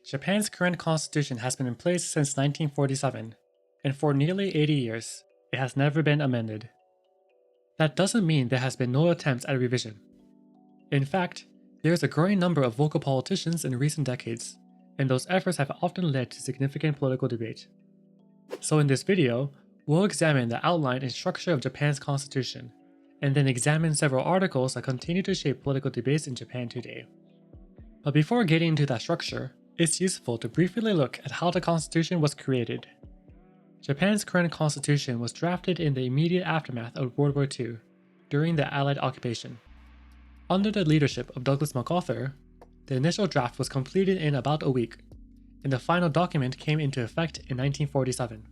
Japan's current constitution has been in place since 1947, and for nearly 80 years, it has never been amended. That doesn't mean there has been no attempts at revision. In fact, there is a growing number of vocal politicians in recent decades, and those efforts have often led to significant political debate. So in this video, we'll examine the outline and structure of Japan's constitution, and then examine several articles that continue to shape political debates in Japan today. But before getting into that structure, it's useful to briefly look at how the constitution was created. Japan's current constitution was drafted in the immediate aftermath of World War II, during the Allied occupation. Under the leadership of Douglas MacArthur, the initial draft was completed in about a week, and the final document came into effect in 1947.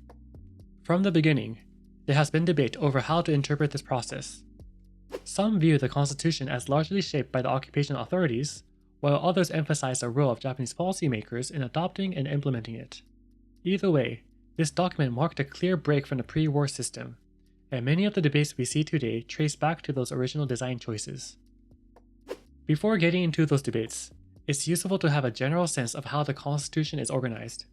From the beginning, there has been debate over how to interpret this process. Some view the constitution as largely shaped by the occupation authorities, while others emphasize the role of Japanese policymakers in adopting and implementing it. Either way, this document marked a clear break from the pre-war system, and many of the debates we see today trace back to those original design choices. Before getting into those debates, it's useful to have a general sense of how the Constitution is organized.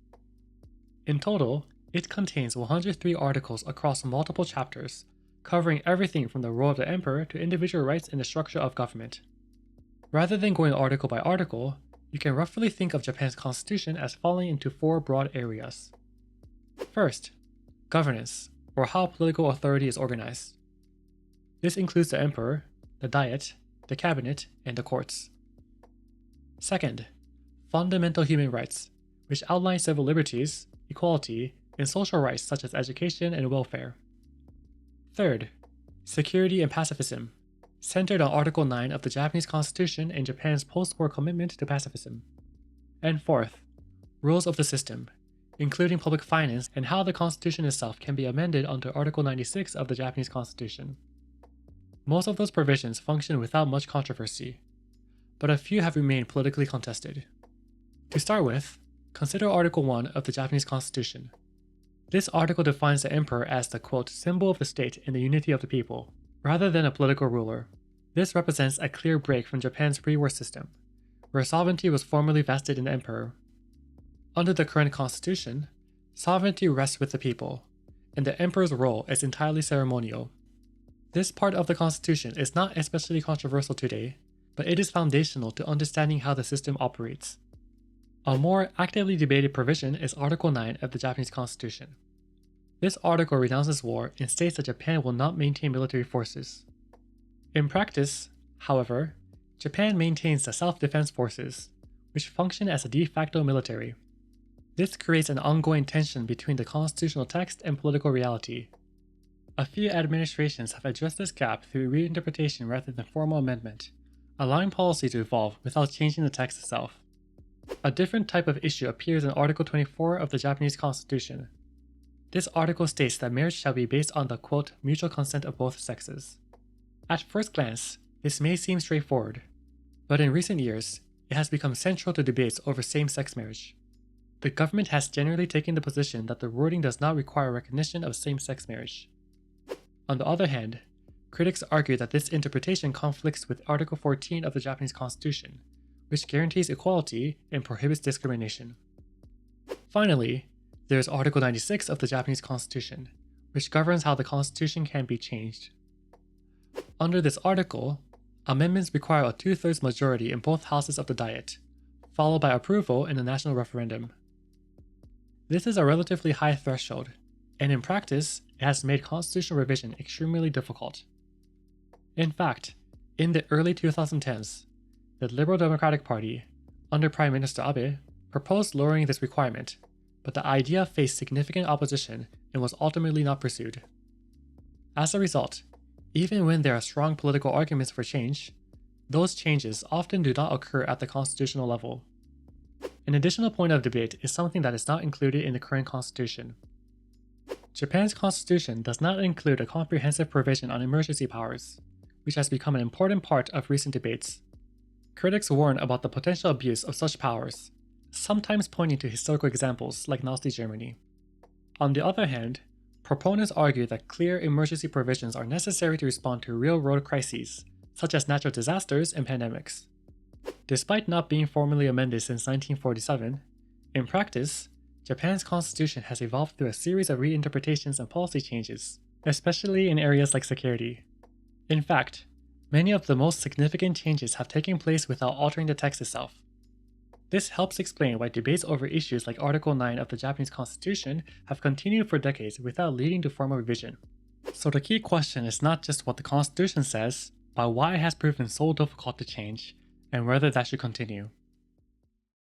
In total, it contains 103 articles across multiple chapters, covering everything from the role of the emperor to individual rights and the structure of government. Rather than going article by article, you can roughly think of Japan's constitution as falling into four broad areas. First, governance, or how political authority is organized. This includes the emperor, the diet, the cabinet, and the courts. Second, fundamental human rights, which outline civil liberties, equality, and social rights such as education and welfare. Third, security and pacifism, centered on Article 9 of the Japanese Constitution and Japan's post-war commitment to pacifism. And fourth, rules of the system, including public finance and how the Constitution itself can be amended under Article 96 of the Japanese Constitution. Most of those provisions function without much controversy, but a few have remained politically contested. To start with, consider Article 1 of the Japanese Constitution. This article defines the emperor as the quote, symbol of the state and the unity of the people, rather than a political ruler. This represents a clear break from Japan's pre-war system, where sovereignty was formally vested in the emperor. Under the current constitution, sovereignty rests with the people, and the emperor's role is entirely ceremonial. This part of the constitution is not especially controversial today, but it is foundational to understanding how the system operates. A more actively debated provision is Article 9 of the Japanese Constitution. This article renounces war and states that Japan will not maintain military forces. In practice, however, Japan maintains the self-defense forces, which function as a de facto military. This creates an ongoing tension between the constitutional text and political reality. A few administrations have addressed this gap through reinterpretation rather than formal amendment, allowing policy to evolve without changing the text itself. A different type of issue appears in Article 24 of the Japanese Constitution. This article states that marriage shall be based on the quote, mutual consent of both sexes. At first glance, this may seem straightforward, but in recent years, it has become central to debates over same-sex marriage. The government has generally taken the position that the wording does not require recognition of same-sex marriage. On the other hand, critics argue that this interpretation conflicts with Article 14 of the Japanese Constitution, which guarantees equality and prohibits discrimination. Finally, there is Article 96 of the Japanese Constitution, which governs how the Constitution can be changed. Under this article, amendments require a 2/3 majority in both houses of the Diet, followed by approval in a national referendum. This is a relatively high threshold, and in practice, it has made constitutional revision extremely difficult. In fact, in the early 2010s, the Liberal Democratic Party, under Prime Minister Abe, proposed lowering this requirement, but the idea faced significant opposition and was ultimately not pursued. As a result, even when there are strong political arguments for change, those changes often do not occur at the constitutional level. An additional point of debate is something that is not included in the current constitution. Japan's constitution does not include a comprehensive provision on emergency powers, which has become an important part of recent debates. Critics warn about the potential abuse of such powers, sometimes pointing to historical examples like Nazi Germany. On the other hand, proponents argue that clear emergency provisions are necessary to respond to real-world crises, such as natural disasters and pandemics. Despite not being formally amended since 1947, In practice, Japan's constitution has evolved through a series of reinterpretations and policy changes, especially in areas like security. In fact, many of the most significant changes have taken place without altering the text itself. This helps explain why debates over issues like Article 9 of the Japanese Constitution have continued for decades without leading to formal revision. So the key question is not just what the Constitution says, but why it has proven so difficult to change, and whether that should continue.